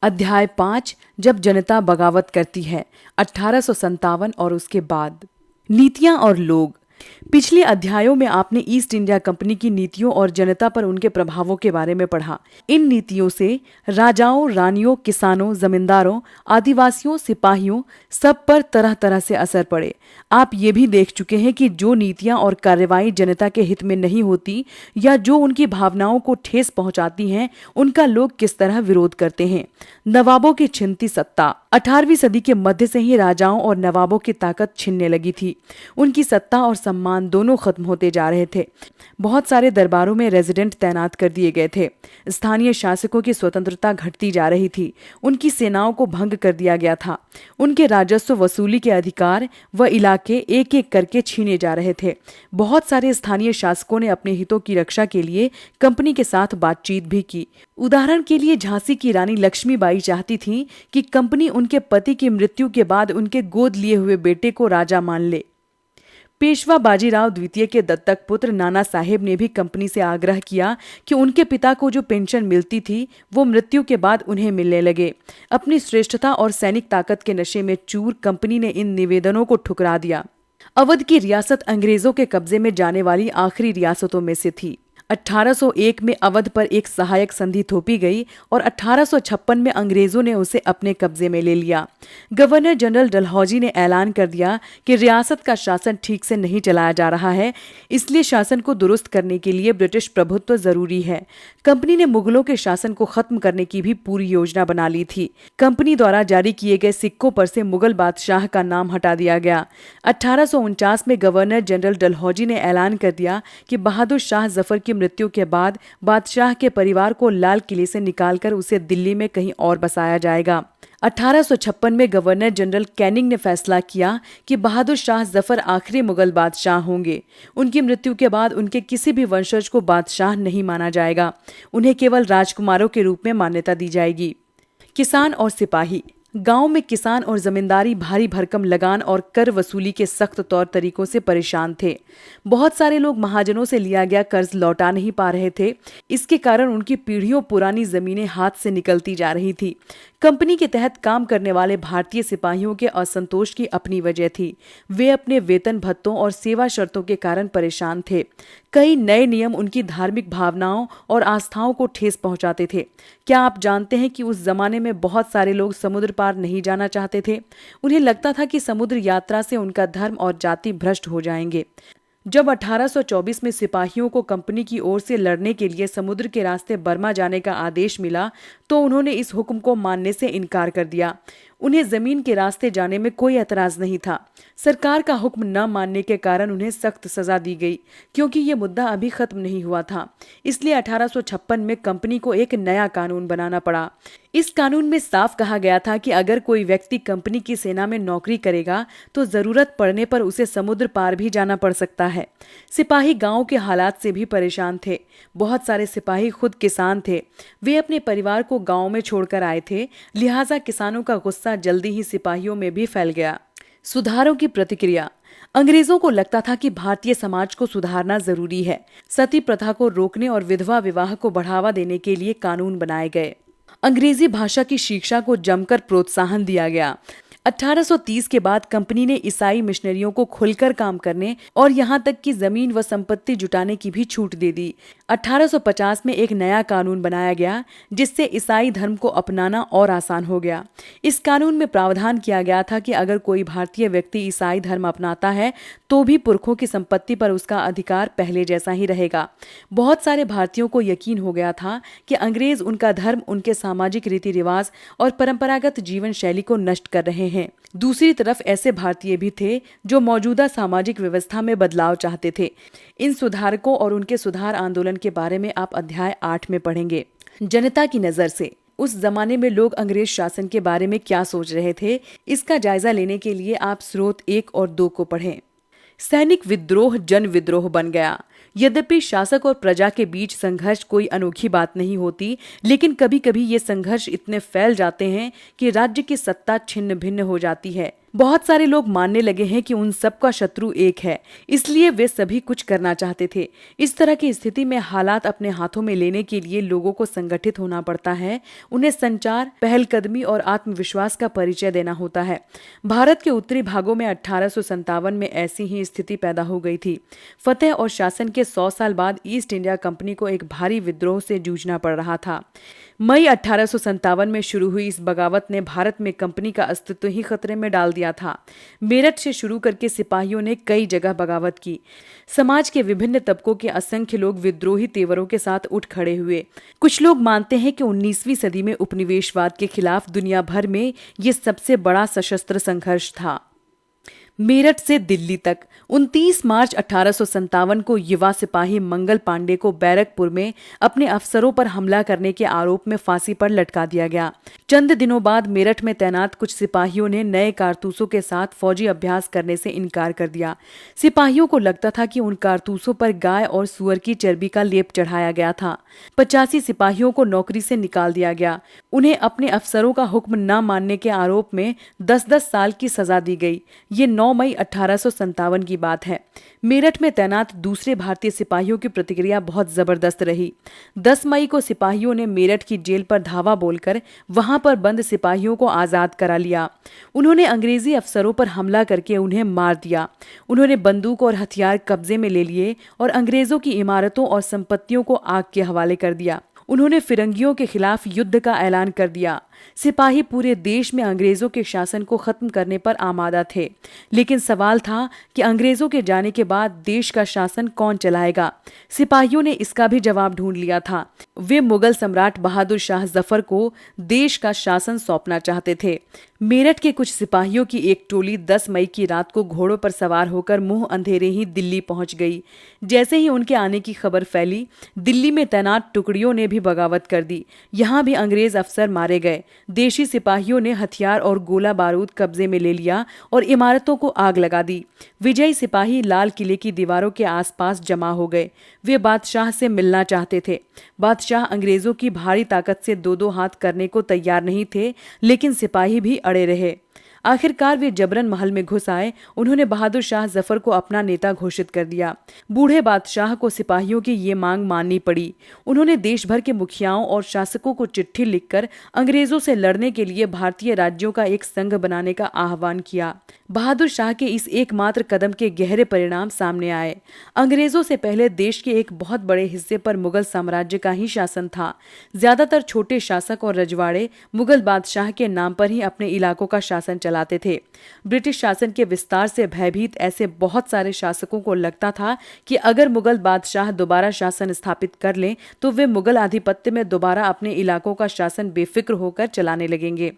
अध्याय 5 जब जनता बगावत करती है 1857 और उसके बाद। नीतियां और लोग। पिछले अध्यायों में आपने ईस्ट इंडिया कंपनी की नीतियों और जनता पर उनके प्रभावों के बारे में पढ़ा। इन नीतियों से राजाओं, रानियों, किसानों, जमींदारों, आदिवासियों, सिपाहियों सब पर तरह तरह से असर पड़े। आप ये भी देख चुके हैं कि जो नीतियां और कार्रवाई जनता के हित में नहीं होती या जो उनकी भावनाओं को ठेस पहुंचाती हैं, उनका लोग किस तरह विरोध करते हैं। नवाबों की छिनती सत्ता। 18वीं सदी के मध्य से ही राजाओं और नवाबों की ताकत छिनने लगी थी। उनकी सत्ता और सम्मान दोनों खत्म होते जा रहे थे। बहुत सारे दरबारों में रेजिडेंट तैनात कर दिए गए थे। स्थानीय शासकों की स्वतंत्रता घटती जा रही थी। उनकी सेनाओं को भंग कर दिया गया था। उनके राजस्व वसूली के अधिकार व इलाके एक एक करके छीने जा रहे थे। बहुत सारे स्थानीय शासकों ने अपने हितों की रक्षा के लिए कंपनी के साथ बातचीत भी की। उदाहरण के लिए झांसी की रानी लक्ष्मीबाई चाहती थीं कि कंपनी उनके पति की मृत्यु के बाद उनके गोद लिए हुए बेटे को राजा मान ले। पेशवा बाजीराव द्वितीय के दत्तक पुत्र नाना साहेब ने भी कंपनी से आग्रह किया कि उनके पिता को जो पेंशन मिलती थी वो मृत्यु के बाद उन्हें मिलने लगे। अपनी श्रेष्ठता और सैनिक ताकत के नशे में चूर कंपनी ने इन निवेदनों को ठुकरा दिया। अवध की रियासत अंग्रेजों के कब्जे में जाने वाली आखिरी रियासतों में से थी। 1801 में अवध पर एक सहायक संधि थोपी गई और 1856 में अंग्रेजों ने उसे अपने कब्जे में ले लिया। गवर्नर जनरल डलहौजी ने ऐलान कर दिया कि रियासत का शासन ठीक से नहीं चलाया जा रहा है, इसलिए शासन को दुरुस्त करने के लिए ब्रिटिश प्रभुत्व जरूरी है। कंपनी ने मुगलों के शासन को खत्म करने की भी पूरी योजना बना ली थी। कंपनी द्वारा जारी किए गए सिक्कों पर से मुगल बादशाह का नाम हटा दिया गया। 1849 में गवर्नर जनरल डलहौजी ने ऐलान कर दिया कि बहादुर शाह जफर की मृत्यु के बाद बादशाह के परिवार को लाल किले से निकालकर उसे दिल्ली में कहीं और बसाया जाएगा। 1856 में गवर्नर जनरल कैनिंग ने फैसला किया कि बहादुर शाह जफर आखिरी मुगल बादशाह होंगे। उनकी मृत्यु के बाद उनके किसी भी वंशज को बादशाह नहीं माना जाएगा। उन्हें केवल राजकुमारों के रूप में मान्यता दी जाएगी। किसान और सिपाही। गांव में किसान और जमींदारी भारी भरकम लगान और कर वसूली के सख्त तौर तरीकों से परेशान थे। बहुत सारे लोग महाजनों से लिया गया कर्ज लौटा नहीं पा रहे थे। इसके कारण उनकी पीढ़ियों पुरानी जमीनें हाथ से निकलती जा रही थी। कंपनी के तहत काम करने वाले भारतीय सिपाहियों के असंतोष की अपनी वजह थी। वे अपने वेतन भत्तों और सेवा शर्तों के कारण परेशान थे। कई नए नियम उनकी धार्मिक भावनाओं और आस्थाओं को ठेस पहुंचाते थे। क्या आप जानते हैं कि उस जमाने में बहुत सारे लोग समुद्र पार नहीं जाना चाहते थे? उन्हें लगता था कि समुद्र यात्रा से उनका धर्म और जाति भ्रष्ट हो जाएंगे। जब 1824 में सिपाहियों को कंपनी की ओर से लड़ने के लिए समुद्र के रास्ते बर्मा जाने का आदेश मिला तो उन्होंने इस हुक्म को मानने से इनकार कर दिया। उन्हें जमीन के रास्ते जाने में कोई एतराज नहीं था। सरकार का हुक्म न मानने के कारण उन्हें सख्त सजा दी गई, क्योंकि ये मुद्दा अभी खत्म नहीं हुआ था। इसलिए 1856 में कंपनी को एक नया कानून बनाना पड़ा। इस कानून में साफ कहा गया था कि अगर कोई व्यक्ति कंपनी की सेना में नौकरी करेगा तो जरूरत पड़ने पर उसे समुद्र पार भी जाना पड़ सकता है। सिपाही गांव के हालात से भी परेशान थे। बहुत सारे सिपाही खुद किसान थे। वे अपने परिवार को गांव में छोड़कर आए थे, लिहाजा किसानों का गुस्सा जल्दी ही सिपाहियों में भी फैल गया। सुधारों की प्रतिक्रिया। अंग्रेजों को लगता था कि भारतीय समाज को सुधारना जरूरी है। सती प्रथा को रोकने और विधवा विवाह को बढ़ावा देने के लिए कानून बनाए गए। अंग्रेजी भाषा की शिक्षा को जमकर प्रोत्साहन दिया गया। 1830 के बाद कंपनी ने ईसाई मिशनरियों को खुलकर काम करने और यहाँ तक कि जमीन व संपत्ति जुटाने की भी छूट दे दी। 1850 में एक नया कानून बनाया गया जिससे ईसाई धर्म को अपनाना और आसान हो गया। इस कानून में प्रावधान किया गया था कि अगर कोई भारतीय व्यक्ति ईसाई धर्म अपनाता है तो भी पुरखों की संपत्ति पर उसका अधिकार पहले जैसा ही रहेगा। बहुत सारे भारतीयों को यकीन हो गया था कि अंग्रेज उनका धर्म, उनके सामाजिक रीति रिवाज और परंपरागत जीवन शैली को नष्ट कर रहे हैं। दूसरी तरफ ऐसे भारतीय भी थे जो मौजूदा सामाजिक व्यवस्था में बदलाव चाहते थे। इन सुधारकों और उनके सुधार आंदोलन के बारे में आप अध्याय 8 में पढ़ेंगे। जनता की नजर से उस जमाने में लोग अंग्रेज शासन के बारे में क्या सोच रहे थे, इसका जायजा लेने के लिए आप स्रोत 1 और 2 को पढ़ें। सैनिक विद्रोह जन विद्रोह बन गया। यद्यपि शासक और प्रजा के बीच संघर्ष कोई अनोखी बात नहीं होती, लेकिन कभी कभी ये संघर्ष इतने फैल जाते हैं कि राज्य की सत्ता छिन्न भिन्न हो जाती है। बहुत सारे लोग मानने लगे हैं कि उन सब का शत्रु एक है, इसलिए वे सभी कुछ करना चाहते थे। इस तरह की स्थिति में हालात अपने हाथों में लेने के लिए लोगों को संगठित होना पड़ता है। उन्हें संचार, पहलकदमी और आत्मविश्वास का परिचय देना होता है। भारत के उत्तरी भागों में 1857 में ऐसी ही स्थिति पैदा हो गई थी। फतेह और शासन के 100 साल बाद ईस्ट इंडिया कंपनी को एक भारी विद्रोह से जूझना पड़ रहा था। मई 1857 में शुरू हुई इस बगावत ने भारत में कंपनी का अस्तित्व ही खतरे में डाल दिया था। मेरठ से शुरू करके सिपाहियों ने कई जगह बगावत की। समाज के विभिन्न तबकों के असंख्य लोग विद्रोही तेवरों के साथ उठ खड़े हुए। कुछ लोग मानते हैं कि 19वीं सदी में उपनिवेशवाद के खिलाफ दुनिया भर में ये सबसे बड़ा सशस्त्र संघर्ष था। मेरठ से दिल्ली तक 29 मार्च 1857 को युवा सिपाही मंगल पांडे को बैरकपुर में अपने अफसरों पर हमला करने के आरोप में फांसी पर लटका दिया गया। चंद दिनों बाद मेरठ में तैनात कुछ सिपाहियों ने नए कारतूसों के साथ फौजी अभ्यास करने से इनकार कर दिया। सिपाहियों को लगता था कि उन कारतूसों पर गाय और सुअर की चर्बी का लेप चढ़ाया गया था। 85 सिपाहियों को नौकरी से निकाल दिया गया। उन्हें अपने अफसरों का हुक्म न मानने के आरोप में 10-10 साल की सजा दी गई। ये 9 मई 1857 की बात है। मेरठ में तैनात दूसरे भारतीय सिपाहियों की प्रतिक्रिया बहुत जबरदस्त रही। 10 मई को सिपाहियों ने मेरठ की जेल पर धावा बोलकर वहां पर बंद सिपाहियों को आजाद करा लिया। उन्होंने अंग्रेजी अफसरों पर हमला करके उन्हें मार दिया। उन्होंने बंदूक और हथियार कब्जे में ले लिए और अंग्रेजों की इमारतों और संपत्तियों को आग के हवाले कर दिया। उन्होंने फिरंगियों के खिलाफ युद्ध का ऐलान कर दिया। सिपाही पूरे देश में अंग्रेजों के शासन को खत्म करने पर आमादा थे, लेकिन सवाल था कि अंग्रेजों के जाने के बाद देश का शासन कौन चलाएगा। सिपाहियों ने इसका भी जवाब ढूंढ लिया था। वे मुगल सम्राट बहादुर शाह जफर को देश का शासन सौंपना चाहते थे। मेरठ के कुछ सिपाहियों की एक टोली 10 मई की रात को घोड़ों पर सवार होकर मुंह अंधेरे ही दिल्ली पहुंच गई। जैसे ही उनके आने की खबर फैली, दिल्ली में तैनात टुकड़ियों ने भी बगावत कर दी। यहाँ भी अंग्रेज अफसर मारे गए। देशी सिपाहियों ने हथियार और गोला बारूद कब्जे में ले लिया और इमारतों को आग लगा दी। विजयी सिपाही लाल किले की दीवारों के आसपास जमा हो गए। वे बादशाह से मिलना चाहते थे। बादशाह अंग्रेजों की भारी ताकत से दो हाथ करने को तैयार नहीं थे, लेकिन सिपाही भी अड़े रहे। आखिरकार वे जबरन महल में घुस आए। उन्होंने बहादुर शाह जफर को अपना नेता घोषित कर दिया। बूढ़े बादशाह को सिपाहियों की ये मांग माननी पड़ी। उन्होंने देश भर के मुखियाओं और शासकों को चिट्ठी लिखकर अंग्रेजों से लड़ने के लिए भारतीय राज्यों का एक संघ बनाने का आह्वान किया। बहादुर शाह के इस एकमात्र कदम के गहरे परिणाम सामने आए। अंग्रेजों से पहले देश के एक बहुत बड़े हिस्से पर मुगल साम्राज्य का ही शासन था। ज्यादातर छोटे शासक और रजवाड़े मुगल बादशाह के नाम पर ही अपने इलाकों का शासन चलाते थे। ब्रिटिश शासन के विस्तार से भयभीत ऐसे बहुत सारे शासकों को लगता था कि अगर मुगल बादशाह दोबारा शासन स्थापित कर लें तो वे मुगल आधिपत्य में दोबारा अपने इलाकों का शासन बेफिक्र होकर चलाने लगेंगे।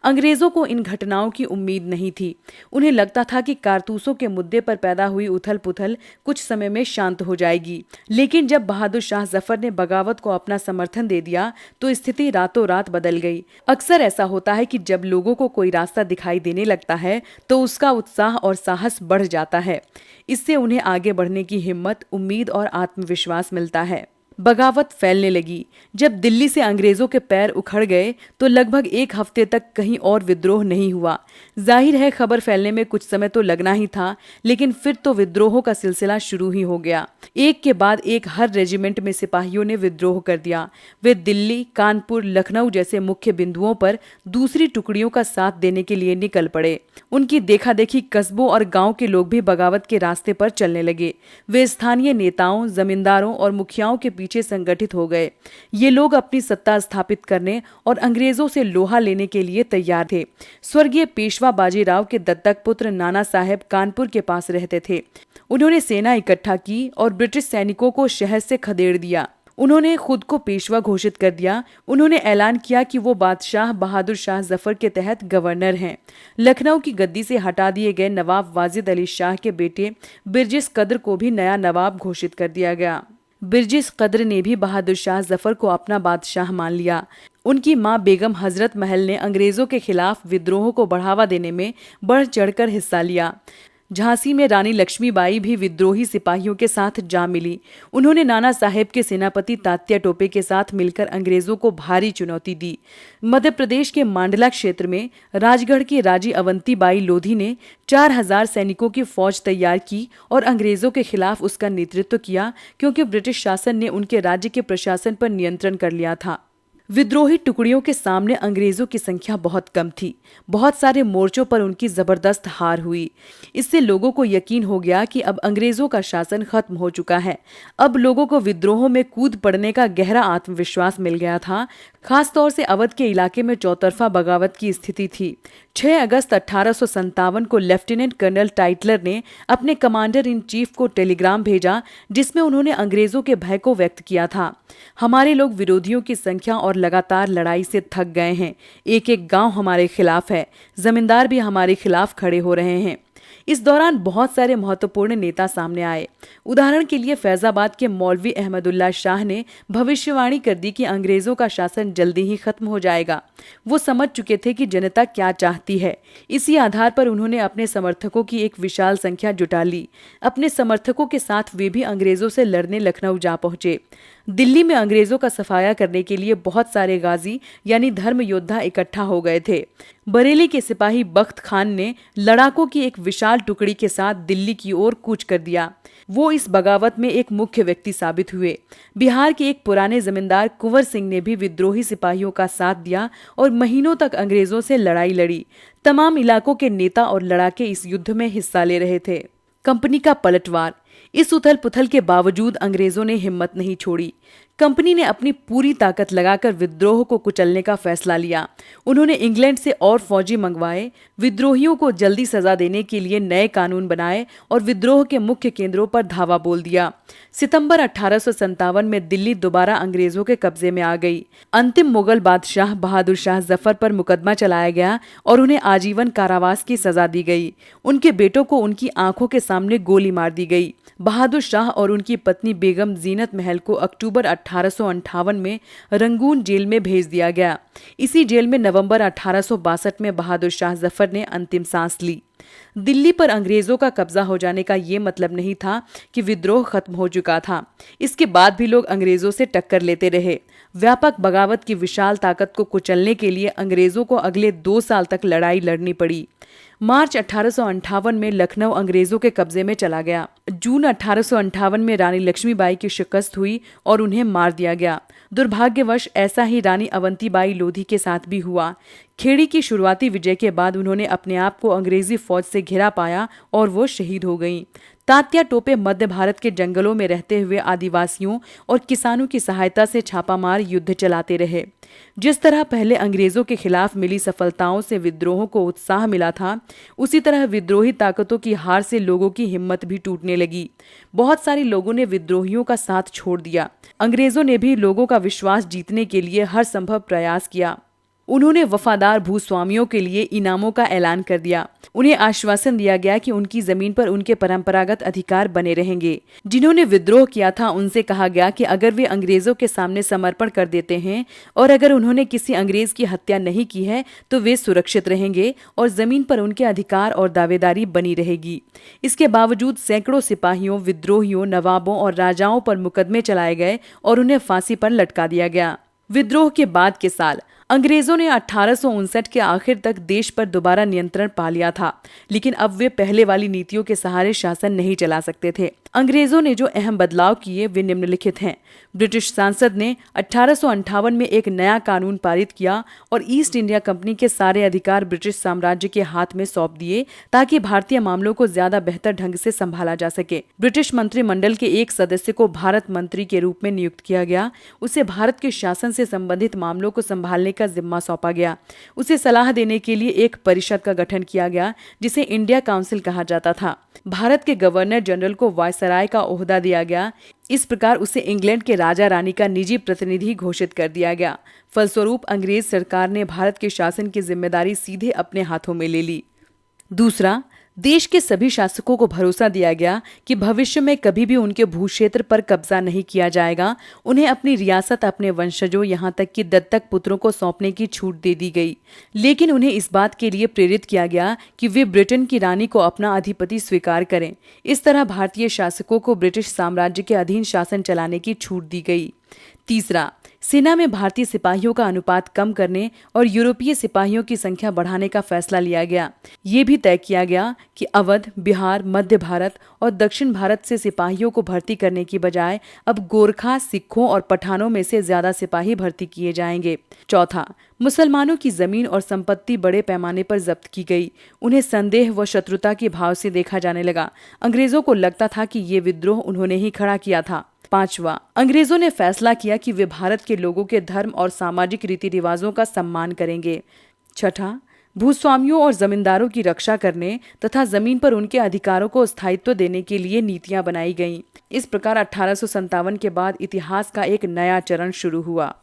अंग्रेजों को इन घटनाओं की उम्मीद नहीं थी। उन्हें लगता था कि कारतूसों के मुद्दे पर पैदा हुई उथल पुथल कुछ समय में शांत हो जाएगी। लेकिन जब बहादुर शाह जफर ने बगावत को अपना समर्थन दे दिया तो स्थिति रातों रात बदल गई। अक्सर ऐसा होता है कि जब लोगों को कोई रास्ता दिखाई देने लगता है तो उसका उत्साह और साहस बढ़ जाता है। इससे उन्हें आगे बढ़ने की हिम्मत, उम्मीद और आत्मविश्वास मिलता है। बगावत फैलने लगी। जब दिल्ली से अंग्रेजों के पैर उखड़ गए तो लगभग 1 हफ्ते तक कहीं और विद्रोह नहीं हुआ। जाहिर है खबर फैलने में कुछ समय तो लगना ही था, लेकिन फिर तो विद्रोहों का सिलसिला शुरू ही हो गया। एक के बाद एक हर रेजिमेंट में सिपाहियों ने विद्रोह कर दिया। वे दिल्ली, कानपुर, लखनऊ जैसे मुख्य बिंदुओं पर दूसरी टुकड़ियों का साथ देने के लिए निकल पड़े। उनकी देखा देखी कस्बों और गांव के लोग भी बगावत के रास्ते पर चलने लगे। वे स्थानीय नेताओं, जमींदारों और मुखियाओं के पीछे संगठित हो गए। ये लोग अपनी सत्ता स्थापित करने और अंग्रेजों से लोहा लेने के लिए तैयार थे। स्वर्गीय पेशवा बाजीराव के दत्तक पुत्र नाना साहेब कानपुर के पास रहते थे। उन्होंने सेना इकट्ठा की और ब्रिटिश सैनिकों को शहर से खदेड़ दिया। उन्होंने खुद को पेशवा घोषित कर दिया। उन्होंने ऐलान किया कि वो बादशाह बहादुर शाह जफर के तहत गवर्नर हैं। लखनऊ की गद्दी से हटा दिए गए नवाब वाजिद अली शाह के बेटे बिरजिस कद्र को भी नया नवाब घोषित कर दिया गया। बिरजिस कद्र ने भी बहादुर शाह जफर को अपना बादशाह मान लिया। उनकी मां बेगम हजरत महल ने अंग्रेजों के खिलाफ विद्रोह को बढ़ावा देने में बढ़ चढ़कर हिस्सा लिया। झांसी में रानी लक्ष्मीबाई भी विद्रोही सिपाहियों के साथ जा मिली। उन्होंने नाना साहेब के सेनापति तात्या टोपे के साथ मिलकर अंग्रेजों को भारी चुनौती दी। मध्य प्रदेश के मांडला क्षेत्र में राजगढ़ की राजी अवंतीबाई लोधी ने 4000 सैनिकों की फौज तैयार की और अंग्रेजों के खिलाफ उसका नेतृत्व किया, क्योंकि ब्रिटिश शासन ने उनके राज्य के प्रशासन पर नियंत्रण कर लिया था। विद्रोही टुकड़ियों के सामने अंग्रेजों की संख्या बहुत कम थी। बहुत सारे मोर्चों पर उनकी जबरदस्त हार हुई। इससे लोगों को यकीन हो गया कि अब अंग्रेजों का शासन खत्म हो चुका है। अब लोगों को विद्रोह में कूद पड़ने का गहरा आत्मविश्वास मिल गया था। खास तौर से अवध के इलाके में चौतरफा बगावत की स्थिति थी। 6 अगस्त 1857 को लेफ्टिनेंट कर्नल टाइटलर ने अपने कमांडर इन चीफ को टेलीग्राम भेजा, जिसमें उन्होंने अंग्रेजों के भय को व्यक्त किया था। हमारे लोग विरोधियों की संख्या और लगातार लड़ाई से थक गए हैं। एक एक गांव हमारे खिलाफ है। जमींदार भी हमारे खिलाफ खड़े हो रहे हैं। इस दौरान बहुत सारे महत्वपूर्ण नेता सामने आए। उदाहरण के लिए फैजाबाद के मौलवी अहमदुल्ला शाह ने भविष्यवाणी कर दी कि अंग्रेजों का शासन जल्दी ही खत्म हो जाएगा। वो समझ चुके थे कि जनता क्या चाहती है। इसी आधार पर उन्होंने अपने समर्थकों की एक विशाल संख्या जुटा ली। अपने समर्थकों के साथ वे भी अंग्रेजों से लड़ने लखनऊ जा पहुंचे। दिल्ली में अंग्रेजों का सफाया करने के लिए बहुत सारे गाजी यानी धर्म योद्धा इकट्ठा हो गए थे। बरेली के सिपाही बख्त खान ने लड़ाकों की एक विशाल टुकड़ी के साथ दिल्ली की ओर कूच कर दिया। वो इस बगावत में एक मुख्य व्यक्ति साबित हुए। बिहार के एक पुराने जमींदार कुंवर सिंह ने भी विद्रोही सिपाहियों का साथ दिया और महीनों तक अंग्रेजों से लड़ाई लड़ी। तमाम इलाकों के नेता और लड़ाके इस युद्ध में हिस्सा ले रहे थे। कंपनी का पलटवार। इस उथल पुथल के बावजूद अंग्रेजों ने हिम्मत नहीं छोड़ी। कंपनी ने अपनी पूरी ताकत लगाकर विद्रोह को कुचलने का फैसला लिया। उन्होंने इंग्लैंड से और फौजी मंगवाए, विद्रोहियों को जल्दी सजा देने के लिए नए कानून बनाए और विद्रोह के मुख्य केंद्रों पर धावा बोल दिया। सितंबर 1857 में दिल्ली दोबारा अंग्रेजों के कब्जे में आ गई। अंतिम मुगल बादशाह बहादुर शाह जफर पर मुकदमा चलाया गया और उन्हें आजीवन कारावास की सजा दी गई। उनके बेटों को उनकी आंखों के सामने गोली मार दी गई। बहादुर शाह और उनकी पत्नी बेगम जीनत महल को अक्टूबर 1858 में रंगून जेल में भेज दिया गया। इसी जेल में नवंबर 1862 में बहादुर शाह जफर ने अंतिम सांस ली। दिल्ली पर अंग्रेजों का कब्जा हो जाने का ये मतलब नहीं था कि विद्रोह खत्म हो चुका था। इसके बाद भी लोग अंग्रेजों से टक्कर लेते रहे। व्यापक बगावत की विशाल ताकत को कुचलने के लिए अंग्रेजों को अगले 2 साल तक लड़ाई लड़नी पड़ी। मार्च 1858 में लखनऊ अंग्रेजों के कब्जे में चला गया। जून 1858 में रानी लक्ष्मीबाई की शिकस्त हुई और उन्हें मार दिया गया। दुर्भाग्यवश ऐसा ही रानी अवंतीबाई लोधी के साथ भी हुआ। खेड़ी की शुरुआती विजय के बाद उन्होंने अपने आप को अंग्रेजी फौज से घिरा पाया और वो शहीद हो गईं। तात्या टोपे मध्य भारत के जंगलों में रहते हुए आदिवासियों और किसानों की सहायता से छापामार युद्ध चलाते रहे। जिस तरह पहले अंग्रेजों के खिलाफ मिली सफलताओं से विद्रोह को उत्साह मिला था, उसी तरह विद्रोही ताकतों की हार से लोगों की हिम्मत भी टूटने लगी। बहुत सारे लोगों ने विद्रोहियों का साथ छोड़ दिया। अंग्रेजों ने भी लोगों का विश्वास जीतने के लिए हर संभव प्रयास किया। उन्होंने वफादार भूस्वामियों के लिए इनामों का ऐलान कर दिया। उन्हें आश्वासन दिया गया कि उनकी जमीन पर उनके परंपरागत अधिकार बने रहेंगे। जिन्होंने विद्रोह किया था उनसे कहा गया कि अगर वे अंग्रेजों के सामने समर्पण कर देते हैं और अगर उन्होंने किसी अंग्रेज की हत्या नहीं की है तो वे सुरक्षित रहेंगे और जमीन पर उनके अधिकार और दावेदारी बनी रहेगी। इसके बावजूद सैकड़ों सिपाहियों, विद्रोहियों, नवाबों और राजाओं पर मुकदमे चलाए गए और उन्हें फांसी पर लटका दिया गया। विद्रोह के बाद के साल अंग्रेजों ने 1859 के आखिर तक देश पर दोबारा नियंत्रण पा लिया था, लेकिन अब वे पहले वाली नीतियों के सहारे शासन नहीं चला सकते थे। अंग्रेजों ने जो अहम बदलाव किए वे निम्नलिखित हैं। ब्रिटिश संसद ने 1858 में एक नया कानून पारित किया और ईस्ट इंडिया कंपनी के सारे अधिकार ब्रिटिश साम्राज्य के हाथ में सौंप दिए ताकि भारतीय मामलों को ज्यादा बेहतर ढंग से संभाला जा सके। ब्रिटिश मंत्रिमंडल के एक सदस्य को भारत मंत्री के रूप में नियुक्त किया गया। उसे भारत के शासन से संबंधित मामलों को संभालने का जिम्मा सौंपा गया। उसे सलाह देने के लिए एक परिषद का गठन किया गया जिसे इंडिया काउंसिल कहा जाता था। भारत के गवर्नर जनरल को वायसराय का ओहदा दिया गया। इस प्रकार उसे इंग्लैंड के राजा रानी का निजी प्रतिनिधि घोषित कर दिया गया। फलस्वरूप अंग्रेज सरकार ने भारत के शासन की जिम्मेदारी सीधे अपने हाथों में ले ली। दूसरा, देश के सभी शासकों को भरोसा दिया गया कि भविष्य में कभी भी उनके भूक्षेत्र पर कब्जा नहीं किया जाएगा। उन्हें अपनी रियासत अपने वंशजों यहाँ तक कि दत्तक पुत्रों को सौंपने की छूट दे दी गई, लेकिन उन्हें इस बात के लिए प्रेरित किया गया कि वे ब्रिटेन की रानी को अपना अधिपति स्वीकार करें। इस तरह भारतीय शासकों को ब्रिटिश साम्राज्य के अधीन शासन चलाने की छूट दी गई। तीसरा, सेना में भारतीय सिपाहियों का अनुपात कम करने और यूरोपीय सिपाहियों की संख्या बढ़ाने का फैसला लिया गया। ये भी तय किया गया कि अवध, बिहार, मध्य भारत और दक्षिण भारत से सिपाहियों को भर्ती करने की बजाय अब गोरखा, सिखों और पठानों में से ज्यादा सिपाही भर्ती किए जाएंगे। चौथा, मुसलमानों की जमीन और संपत्ति बड़े पैमाने पर जब्त की गई। उन्हें संदेह व शत्रुता के भाव से देखा जाने लगा। अंग्रेजों को लगता था कि ये विद्रोह उन्होंने ही खड़ा किया था। पांचवा, अंग्रेजों ने फैसला किया कि वे भारत के लोगों के धर्म और सामाजिक रीति रिवाजों का सम्मान करेंगे। छठा, भूस्वामियों और जमींदारों की रक्षा करने तथा जमीन पर उनके अधिकारों को स्थायित्व देने के लिए नीतियां बनाई गईं। इस प्रकार 1857 के बाद इतिहास का एक नया चरण शुरू हुआ।